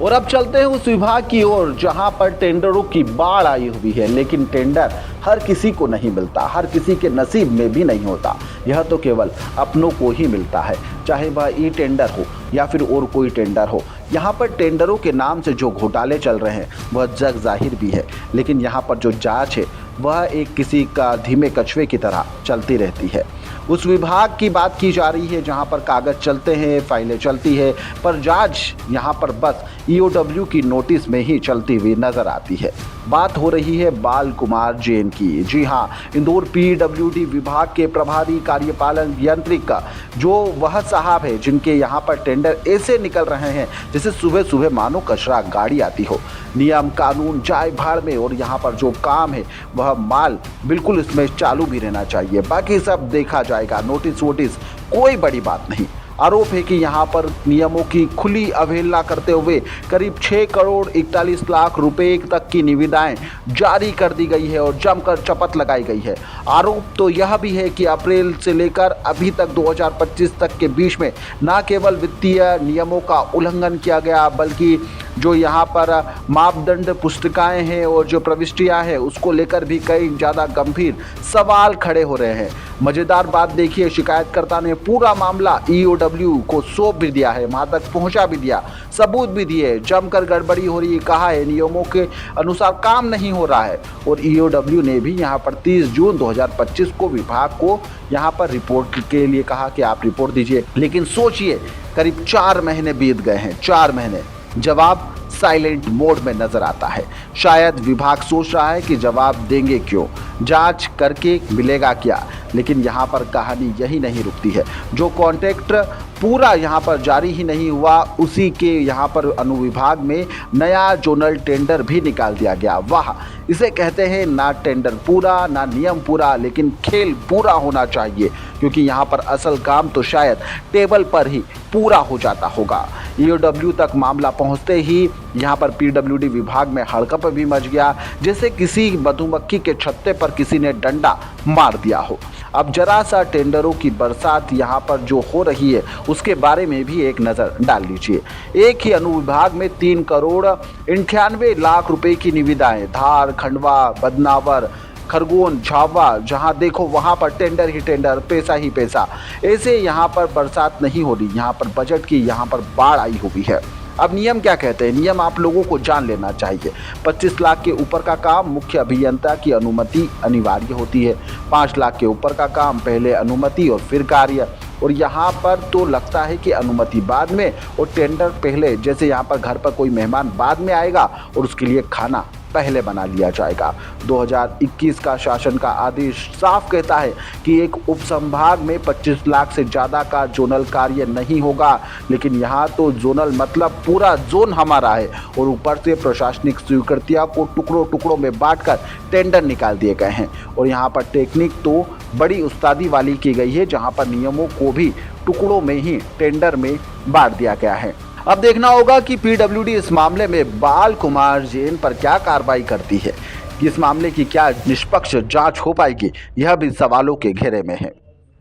और अब चलते हैं उस विभाग की ओर जहां पर टेंडरों की बाढ़ आई हुई है, लेकिन टेंडर हर किसी को नहीं मिलता, हर किसी के नसीब में भी नहीं होता। यह तो केवल अपनों को ही मिलता है, चाहे वह ई टेंडर हो या फिर और कोई टेंडर हो। यहाँ पर टेंडरों के नाम से जो घोटाले चल रहे हैं वह जग जाहिर भी है, लेकिन यहाँ पर जो जांच है वह एक किसी का धीमे कछुए की तरह चलती रहती है। उस विभाग की बात की जा रही है जहां पर कागज चलते हैं, फाइलें चलती है, पर जांच यहां पर बस ईओडब्ल्यू की नोटिस में ही चलती हुई नजर आती है। बात हो रही है बाल कुमार जैन की। जी हां, इंदौर पीडब्ल्यूडी विभाग के प्रभारी कार्यपालन यंत्रिक का जो वह साहब है जिनके यहाँ पर टेंडर ऐसे निकल रहे हैं जैसे सुबह सुबह मानो कचरा गाड़ी आती हो। नियम कानून जाए भाड़ में, और यहाँ पर जो काम है वह माल बिल्कुल इसमें चालू भी रहना चाहिए, बाकी सब देखा जाएगा, नोटिस वोटिस कोई बड़ी बात नहीं। आरोप है कि यहाँ पर नियमों की खुली अवहेलना करते हुए करीब 6 करोड़ 41 लाख रुपए तक की निविदाएं जारी कर दी गई है और जमकर चपत लगाई गई है। आरोप तो यह भी है कि अप्रैल से लेकर अभी तक 2025 तक के बीच में न केवल वित्तीय नियमों का उल्लंघन किया गया, बल्कि जो यहाँ पर मापदंड पुस्तिकाएं हैं और जो प्रविष्टियां हैं उसको लेकर भी कई ज़्यादा गंभीर सवाल खड़े हो रहे हैं। मज़ेदार बात देखिए, शिकायतकर्ता ने पूरा मामला ईओडब्ल्यू को सौंप भी दिया है, वहाँ तक पहुँचा भी दिया, सबूत भी दिए, जमकर गड़बड़ी हो रही है, कहा है नियमों के अनुसार काम नहीं हो रहा है। और ईओडब्ल्यू ने भी यहाँ पर 30 जून 2025 को विभाग को यहाँ पर रिपोर्ट के लिए कहा कि आप रिपोर्ट दीजिए, लेकिन सोचिए करीब 4 महीने बीत गए हैं, 4 महीने, जवाब साइलेंट मोड में नजर आता है। शायद विभाग सोच रहा है कि जवाब देंगे क्यों, जांच करके मिलेगा क्या, लेकिन यहाँ पर कहानी यही नहीं रुकती है। जो कॉन्ट्रैक्ट पूरा यहाँ पर जारी ही नहीं हुआ, उसी के यहाँ पर अनुविभाग में नया जोनल टेंडर भी निकाल दिया गया। वाह, इसे कहते हैं ना टेंडर पूरा ना नियम पूरा, लेकिन खेल पूरा होना चाहिए, क्योंकि यहाँ पर असल काम तो शायद टेबल पर ही पूरा हो जाता होगा। ईओडब्ल्यू तक मामला पहुँचते ही यहाँ पर पीडब्ल्यूडी विभाग में हड़कंप भी मच गया, जैसे किसी मधुमक्खी के छत्ते पर किसी ने डंडा मार दिया हो। अब जरा सा टेंडरों की बरसात यहाँ पर जो हो रही है उसके बारे में भी एक नज़र डाल लीजिए। एक ही अनुविभाग में 3 करोड़ 98 लाख रुपए की निविदाएं, धार, खंडवा, बदनावर, खरगोन, झावा, जहां देखो वहां पर टेंडर ही टेंडर, पैसा ही पैसा। ऐसे यहाँ पर बरसात नहीं हो रही, यहाँ पर बजट की यहाँ पर बाढ़ आई हुई है। अब नियम क्या कहते हैं, नियम आप लोगों को जान लेना चाहिए। 25 लाख के ऊपर का काम मुख्य अभियंता की अनुमति अनिवार्य होती है। 5 लाख के ऊपर का काम पहले अनुमति और फिर कार्य, और यहाँ पर तो लगता है कि अनुमति बाद में और टेंडर पहले, जैसे यहाँ पर घर पर कोई मेहमान बाद में आएगा और उसके लिए खाना पहले बना लिया जाएगा। 2021 का शासन का आदेश साफ कहता है कि एक उपसंभाग में 25 लाख से ज़्यादा का जोनल कार्य नहीं होगा, लेकिन यहाँ तो जोनल मतलब पूरा जोन हमारा है, और ऊपर से प्रशासनिक स्वीकृतियाँ को टुकड़ों टुकड़ों में बांटकर टेंडर निकाल दिए गए हैं। और यहाँ पर टेक्निक तो बड़ी उस्तादी वाली की गई है, जहाँ पर नियमों को भी टुकड़ों में ही टेंडर में बांट दिया गया है। अब देखना होगा कि पीडब्ल्यूडी इस मामले में बाल कुमार जैन पर क्या कार्रवाई करती है। इस मामले की क्या निष्पक्ष जांच हो पाएगी, यह भी सवालों के घेरे में है।